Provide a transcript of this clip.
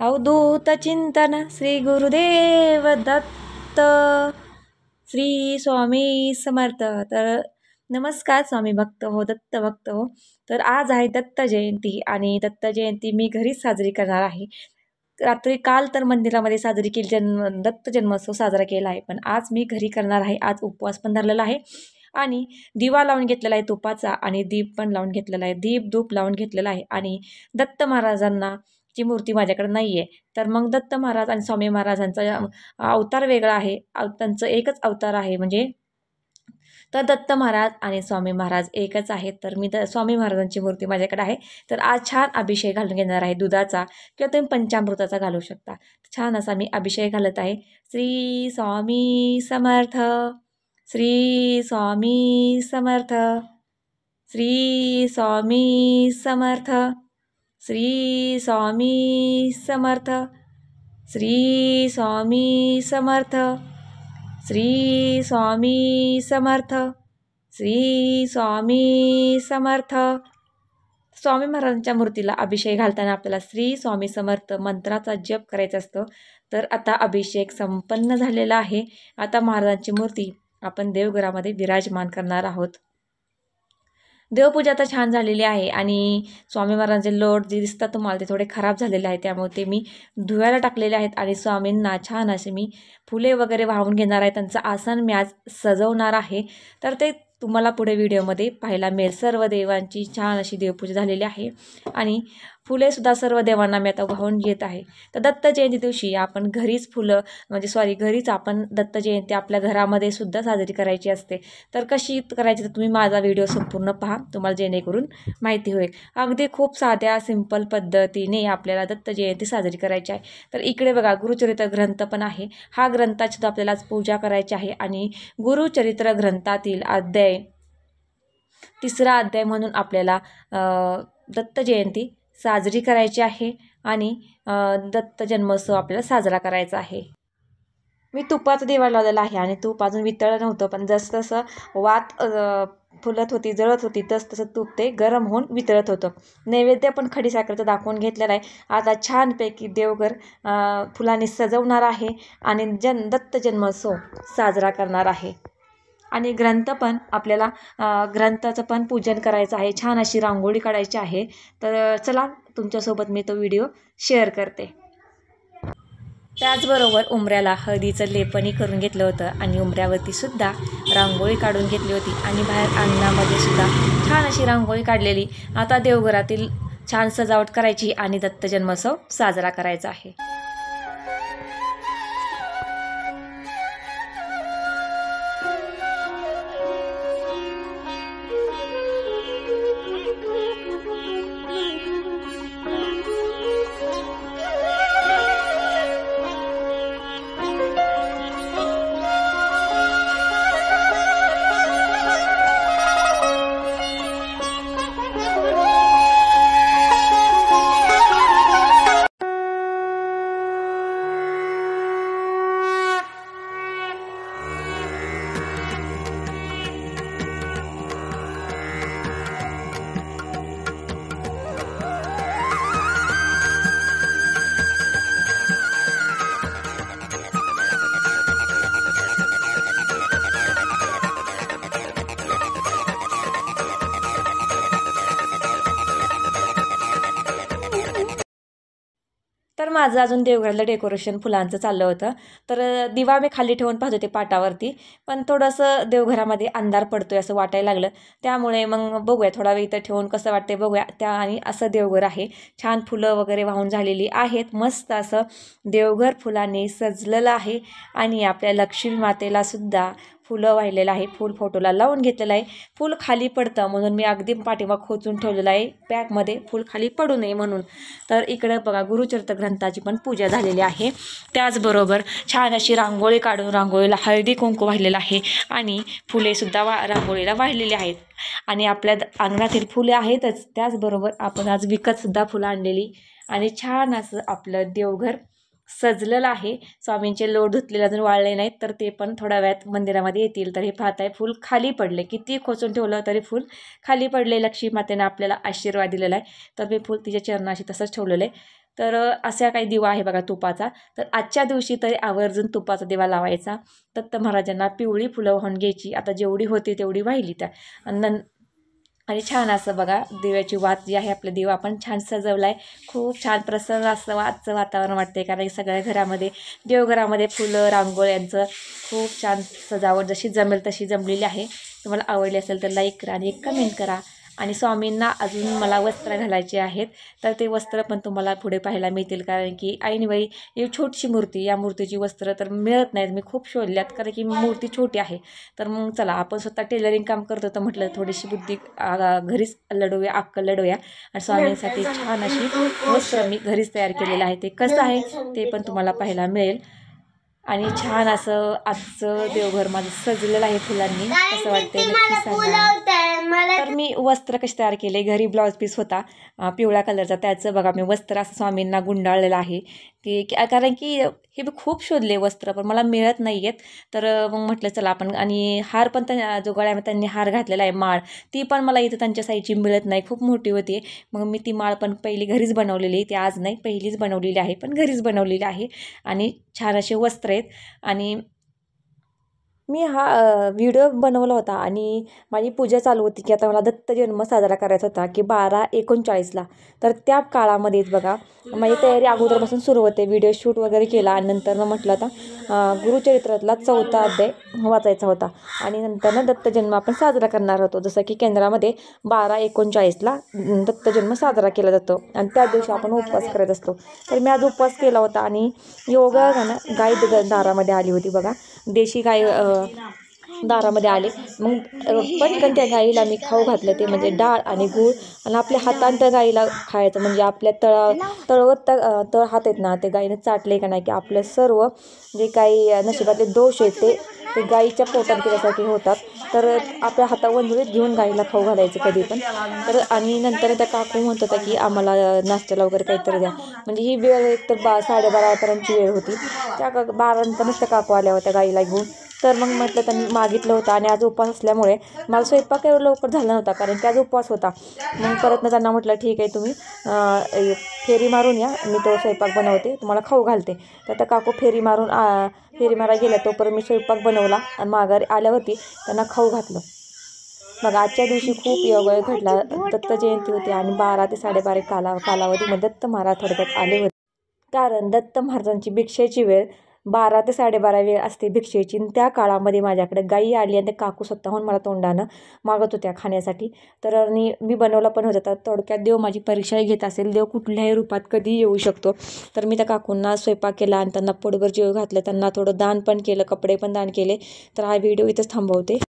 अवधूत चिंतन श्री गुरुदेव दत्त श्री स्वामी समर्थ. तर नमस्कार स्वामी भक्त हो, दत्त भक्त हो. तर आज आहे दत्त जयंती आणि दत्त जयंती मी घरीच साजरी करणार आहे. रात्री काल तर मंदिरामध्ये साजरी केली, दत्त जन्मोत्सव साजरा केला आहे, पण आज मी घरी करणार आहे. आज उपवास पण धरलेला आहे आणि दिवा लावून घेतलेला आहे तुपाचा आणि दीप पण लावून घेतलेला आहे, दीप धूप लावून घेतलेला आहे. आणि दत्त महाराजांना ची मूर्ती माझ्याकडे नाही आहे, तर मग दत्त महाराज आणि स्वामी महाराजांचा अवतार वेगळा आहे, त्यांचं एकच अवतार आहे म्हणजे. तर दत्त महाराज आणि स्वामी महाराज एकच आहेत. तर मी स्वामी महाराजांची मूर्ती माझ्याकडे आहे. तर आज छान अभिषेक घालून घेणार आहे दुधाचा, किंवा तुम्ही पंचामृताचा घालू शकता. छान असा मी अभिषेक घालत आहे. श्री स्वामी समर्थ, श्री स्वामी समर्थ, श्री स्वामी समर्थ, श्री स्वामी समर्थ, श्री स्वामी समर्थ, श्री स्वामी समर्थ, श्री स्वामी समर्थ. स्वामी महाराजांच्या मूर्तीला अभिषेक घालताना आपल्याला श्री स्वामी समर्थ मंत्राचा जप करायचा असतो. तर आता अभिषेक संपन्न झालेला आहे. आता महाराजांची मूर्ती आपण देवघरामध्ये विराजमान करणार आहोत. देवपूजा तर छान झालेली आहे आणि स्वामी महाराजांचे लोट जे दिसतात तुम्हाला ते थोडे खराब झालेले आहेत, त्यामुळे ते मी धुवायला टाकलेले आहेत. आणि स्वामींना छान असे मी फुले वगैरे वाहून घेणार आहे. त्यांचं आसन मी आज सजवणार आहे, तर ते तुम्हाला पुढे व्हिडिओमध्ये पाहायला मिळेल. सर्व देवांची छान अशी देवपूजा झालेली आहे आणि फुलेसुद्धा सर्व देवांना मी आता वाहून घेत आहे. तर दत्त जयंती दिवशी आपण घरीच घरीच आपण दत्त जयंती आपल्या घरामध्ये सुद्धा साजरी करायची असते. तर कशी करायची तर तुम्ही माझा व्हिडिओ संपूर्ण पहा, तुम्हाला जेणेकरून माहिती होईल. अगदी खूप साध्या सिंपल पद्धतीने आपल्याला दत्त जयंती साजरी करायची आहे. तर इकडे बघा गुरुचरित्र ग्रंथ पण आहे. हा ग्रंथाची सुद्धा आपल्याला आज पूजा करायची आहे. आणि गुरुचरित्र ग्रंथातील अध्याय 3रा अध्याय म्हणून आपल्याला दत्त जयंती साजरी करायची आहे आणि दत्त जन्मोत्सव आपल्याला साजरा करायचा आहे. मी तुपाचा दिवा लावलेला आहे आणि तूप अजून वितळलं नव्हतं, पण जसं जसं वात फुलत होती, जळत होती, तसं तूप ते गरम होऊन वितळत होतं. नैवेद्य पण खडीसाखरेचं दाखवून घेतलेला आहे. आता छानपैकी देवघर फुलांनी सजवणार आहे आणि दत्त जन्मोत्सव साजरा करणार आहे. आणि ग्रंथ पण आपल्याला ग्रंथाचं पण पूजन करायचं आहे. छान अशी रांगोळी काढायची आहे. तर चला तुमच्यासोबत मी तो व्हिडिओ शेअर करते. त्याचबरोबर उंबऱ्याला हळदीचं लेपनही करून घेतलं होतं आणि उंबऱ्यावरती सुद्धा रांगोळी काढून घेतली होती आणि बाहेर अंगणामध्ये सुद्धा छान अशी रांगोळी काढलेली. आता देवघरातील छान सजावट करायची आणि दत्त जन्मोत्सव साजरा करायचा आहे. तर माझं अजून देवघरातलं डेकोरेशन फुलांचं चाललं होतं. तर दिवा मी खाली ठेवून पाहत होते पाटावरती, पण थोडंसं देवघरामध्ये अंधार पडतो आहे असं वाटायला लागलं. त्यामुळे मग बघूया थोडा वेळ इथं ठेवून कसं वाटते बघूया. आणि असं देवघर आहे, छान फुलं वगैरे वाहून झालेली आहेत. मस्त असं देवघर फुलांनी सजलेलं आहे आणि आपल्या लक्ष्मी मातेला सुद्धा फुलं वाहिलेलं आहे. फूल फोटोला लावून घेतलेलं आहे. फूल खाली पडतं म्हणून मी अगदी पाठीमाग खोचून ठेवलेलं आहे पॅकमध्ये, फूल खाली पडू नये म्हणून. तर इकडं बघा गुरुचरित्र ग्रंथाची पण पूजा झालेली आहे. त्याचबरोबर छान अशी रांगोळी काढून रांगोळीला हळदी कुंकू वाहिलेलं आहे आणि फुलेसुद्धा रांगोळीला वाहिलेली आहेत. आणि आपल्या अंगणातील फुले आहेतच, त्याचबरोबर आपण आज विकतसुद्धा फुलं आणलेली आणि छान असं आपलं देवघर सजलेलं आहे. स्वामींचे लोट धुतलेले अजून वाळले नाहीत, तर ते पण थोड्या वेळात मंदिरामध्ये येतील. तर हे पाहताय फूल खाली पडले, किती खोचून ठेवलं तरी फूल खाली पडले. लक्ष्मी मातेनं आपल्याला आशीर्वाद दिलेला आहे. तर मी फूल तिच्या चरणाशी तसंच ठेवलेलं आहे. तर असा काही दिवा आहे बघा तुपाचा. तर आजच्या दिवशी तरी आवर्जून तुपाचा दिवा लावायचा. दत्त महाराजांना पिवळी फुलं वाहून घ्यायची. आता जेवढी होती तेवढी वाहिली त्या आणि छान असं बघा दिव्याची वात जी आहे, आपला दिवा आपण छान सजवला आहे. खूप छान प्रसन्न असं आजचं वातावरण वाटते, कारण सगळ्या घरामध्ये देवघरामध्ये फुलं रांगोळ्यांचं खूप छान सजावट जशी जमेल तशी जमलेली आहे. तुम्हाला आवडली असेल तर लाईक करा आणि एक कमेंट करा. आणि स्वामींना अजून मला वस्त्र घालायचे आहेत, तर ते वस्त्र पण तुम्हाला पुढे पाहायला मिळतील, कारण की ऐनवेळी ही छोटीशी मूर्ती, या मूर्तीची वस्त्र तर मिळत नाहीत. मी खूप शोधल्यात, कारण की मूर्ती छोटी आहे. तर मग चला आपण स्वतः टेलरिंग काम करतो, तर म्हटलं थोडीशी बुद्धी घरीच लढवूया, अक्कल लढवूया. आणि स्वामींसाठी छान अशी वस्त्र मी घरीच तयार केलेलं आहे. ते कसं आहे ते पण तुम्हाला पाहायला मिळेल. आणि छान असं आजचं देवघर माझं सजलेलं आहे फुलांनी. कसं वाटतंय नक्की सांगा. तर मी वस्त्र कसे तयार केले, घरी ब्लाऊज पीस होता पिवळ्या कलरचा, त्याचं बघा मी वस्त्र असं स्वामींना गुंडाळलेलं आहे. की कारण की हे मी खूप शोधले वस्त्र, पण मला मिळत नाही आहेत. तर मग म्हटलं चला आपण, आणि हार पण त्या जो गळ्यामध्ये त्यांनी हार घातलेला आहे माळ, ती पण मला इथं त्यांच्या साईजची मिळत नाही, खूप मोठी होती. मग मी ती माळ पण पहिली घरीच बनवलेली, ती आज नाही पहिलीच बनवलेली आहे, पण घरीच बनवलेली आहे. आणि छान असे वस्त्र आहेत. आणि मी हा व्हिडिओ बनवला होता आणि माझी पूजा चालू होती की आता मला दत्त जन्म साजरा करायचा होता की 12/39ला. तर त्या काळामध्येच बघा माझी तयारी अगोदरपासून सुरू होते. व्हिडिओ शूट वगैरे केला आणि नंतर मग म्हटलं आता गुरुचरित्रातला 4था अध्याय वाचायचा होता आणि नंतर दत्त जन्म आपण साजरा करणार होतो. जसं की केंद्रामध्ये 12/39ला दत्त जन्म साजरा केला जातो आणि त्या दिवशी आपण उपवास करत असतो. तर मी आज उपवास केला होता आणि योगा गाय दारामध्ये आली होती बघा. देशी गाय दारामध्ये आले. मग पटकन त्या गाईला मी खाऊ घातलं, ते म्हणजे डाळ आणि गूळ. आणि आपल्या हातानं त्या गाईला खायचं, म्हणजे आपल्या तळवत तळ हात आहेत ना, ते गाईनं चाटले का नाही की आपलं सर्व जे काही नशिबातले दोष आहेत ते गाईच्या पोटात गेल्यासारखे होतात. तर आपल्या हातावंजुळीत घेऊन गाईला खाऊ घालायचं कधी पण. तर आणि नंतर त्या काकू म्हणत होत्या की आम्हाला नाश्त्याला वगैरे काहीतरी द्या. म्हणजे ही वेळ एक तर 12:30पर्यंतची वेळ होती. त्या 12नंतरच त्या काकू आल्या होत्या गाईला घेऊन. तर मग म्हटलं त्यांनी मागितलं होतं आणि आज उपवास असल्यामुळे मला स्वयंपाक एवढं लवकर झाला नव्हता, कारण की आज उपवास होता. मग परत ना त्यांना म्हटलं ठीक आहे तुम्ही फेरी मारून या, मी तो स्वयंपाक बनवते, तुम्हाला खाऊ घालते. तर त्या काकू फेरी मारायला गेल्या, तोपर्यंत मी स्वयंपाक बनवला आणि माघारी आल्यावरती त्यांना खाऊ घातलं. मग आजच्या दिवशी खूप योगायोग घडला. दत्त जयंती होती आणि 12 ते 12:30 कालावधीमध्ये दत्त महाराज थोडक्यात आले होते, कारण दत्त महाराजांची भिक्षेची वेळ 12 ते 12:30 वेळ असते भिक्षेची. त्या काळामध्ये माझ्याकडे गाई आली आणि त्या काकू स्वतःहून मला तोंडानं मागत होत्या खाण्यासाठी. तर मी बनवला पण होता. तर थोडक्यात देव माझी परीक्षाही घेत असेल, देव कुठल्याही रूपात कधी येऊ शकतो. तर मी त्या काकूंना स्वयंपाक केला आणि त्यांना पोटभर जेव घातलं, त्यांना थोडं दान पण केलं, कपडे पण दान केले. तर हा व्हिडिओ इथंच थांबवते.